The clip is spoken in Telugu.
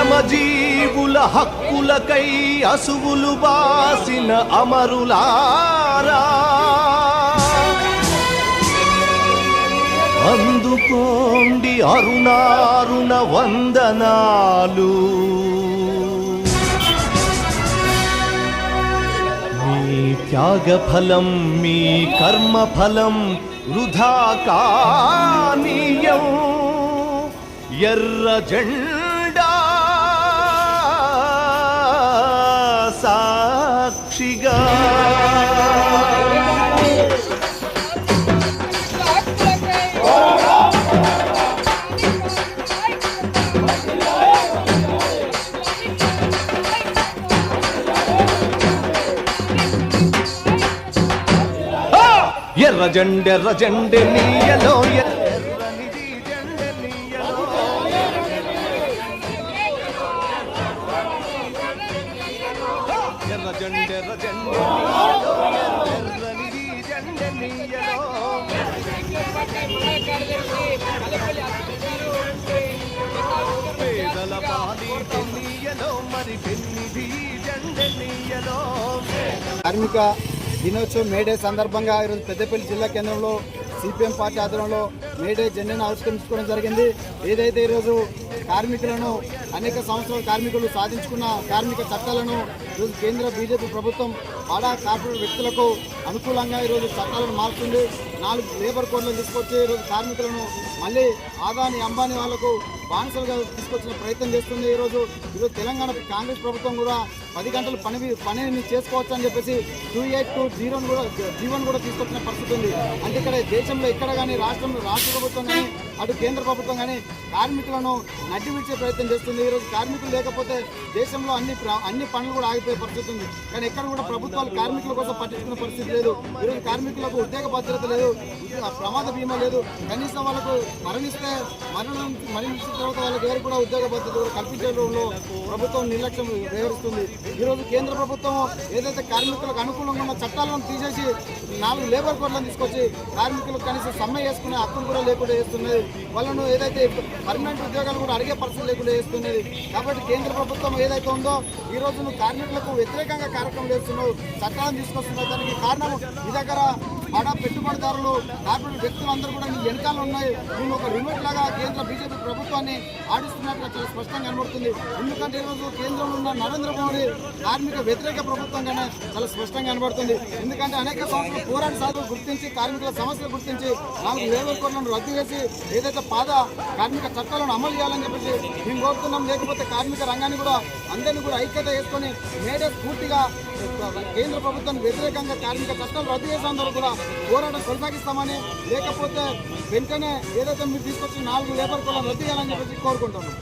శ్రమజీవుల హక్కులకై అసువులు బాసిన అమరులారా, అందుకోండి అరుణారుణ వందనాలు. మీ త్యాగఫలం మీ కర్మఫలం వృధా కానీయం. ఎర్ర జెండా సాక్షిగా ఎర్ర జెండె నీయలో ఎర్రనిది జెండె నీయలో. ఎర్ర జెండె నీయలో ఎర్రనిది జెండె నీయలో. పేదల పాలి నీయలో మరి పెన్నిది జెండె నీయలో. కార్మిక దినోత్సవం మేడే సందర్భంగా ఈరోజు పెద్దపల్లి జిల్లా కేంద్రంలో సిపిఎం పార్టీ ఆధ్వర్యంలో మేడే జెండాను ఆవిష్కరించుకోవడం జరిగింది. ఏదైతే ఈరోజు కార్మికులను అనేక సంవత్సరాల కార్మికులు సాధించుకున్న కార్మిక చట్టాలను ఈరోజు కేంద్ర బీజేపీ ప్రభుత్వం బడా కార్పొరేట్ వ్యక్తులకు అనుకూలంగా ఈరోజు చట్టాలను మారుతుంది. 4 లేబర్ కోడ్లను తీసుకొచ్చి ఈరోజు కార్మికులను మళ్ళీ ఆదాని అంబానీ వాళ్లకు బానిసలుగా తీసుకొచ్చిన ప్రయత్నం చేస్తుంది. ఈరోజు తెలంగాణ కాంగ్రెస్ ప్రభుత్వం కూడా 10 గంటలు పనిని చేసుకోవచ్చు అని చెప్పేసి 282 జీవన్ కూడా తీసుకొచ్చిన పరిస్థితి ఉంది. అంటే ఇక్కడ దేశంలో ఎక్కడ కానీ రాష్ట్ర ప్రభుత్వం కానీ అటు కేంద్ర ప్రభుత్వం కానీ కార్మికులను నడ్డి విడిచే ప్రయత్నం చేస్తుంది. ఈరోజు కార్మికులు లేకపోతే దేశంలో అన్ని పనులు కూడా ఆగిపోయే పరిస్థితి ఉంది. కానీ ఎక్కడ కూడా ప్రభుత్వాలు కార్మికుల కోసం పట్టించుకునే పరిస్థితి లేదు. ఈరోజు కార్మికులకు ఉద్యోగ భద్రత లేదు, ప్రమాద బీమా లేదు. కనీసం వాళ్ళకు మరణించిన తర్వాత వాళ్ళకి ఎవరు కూడా ఉద్యోగ భద్రత కూడా కల్పించడంలో ప్రభుత్వం నిర్లక్ష్యం వ్యవహరిస్తుంది. ఈరోజు కేంద్ర ప్రభుత్వం ఏదైతే కార్మికులకు అనుకూలంగా ఉన్న చట్టాలను తీసేసి 4 లేబర్ కోడ్లను తీసుకొచ్చి కార్మికులకు కనీసం సమ్మె చేసుకునే హక్కులు కూడా లేకుండా చేస్తున్నది. వాళ్ళను ఏదైతే పర్మనెంట్ ఉద్యోగాలు కూడా అడిగే పరిస్థితి లేకుండా చేస్తున్నది. కాబట్టి కేంద్ర ప్రభుత్వం ఏదైతే ఉందో ఈ రోజు నువ్వు కార్మికులకు వ్యతిరేకంగా కార్యక్రమం చేస్తున్నావు, చట్టాలను తీసుకొస్తున్నావు. దానికి కారణం ఈ దగ్గర బడా పెట్టుబడిదారులు కార్పొరేట్ వ్యక్తులందరూ కూడా నీ వెనకాల ఉన్నాయి. నువ్వు ఒక రిమోట్ లాగా కేంద్ర బీజేపీ ప్రభుత్వాన్ని ఆడిస్తున్నట్లు చాలా స్పష్టంగా కనబడుతుంది. ఎందుకంటే ఈరోజు కేంద్రంలో ఉన్న నరేంద్ర మోడీ కార్మిక వ్యతిరేక ప్రభుత్వంగానే చాలా స్పష్టంగా కనబడుతుంది. ఎందుకంటే అనేక సంవత్సరాలు పోరాట సాధువులు గుర్తించి కార్మికుల సమస్యలు గుర్తించి 4 లేబర్ కోడ్లను రద్దు చేసి ఏదైతే పాత కార్మిక చట్టాలను అమలు చేయాలని చెప్పేసి మేము కోరుతున్నాం. లేకపోతే కార్మిక రంగాన్ని కూడా అందరినీ కూడా ఐక్యత చేసుకొని మేడే పూర్తిగా కేంద్ర ప్రభుత్వానికి వ్యతిరేకంగా కార్మిక చట్టాలు రద్దు చేసేందుకు కూడా పోరాటం కొనసాగిస్తామని, లేకపోతే వెంటనే ఏదైతే మీరు తీసుకొచ్చిన 4 లేబర్ కోడ్లను రద్దు చేయాలని చెప్పేసి కోరుకుంటున్నాం.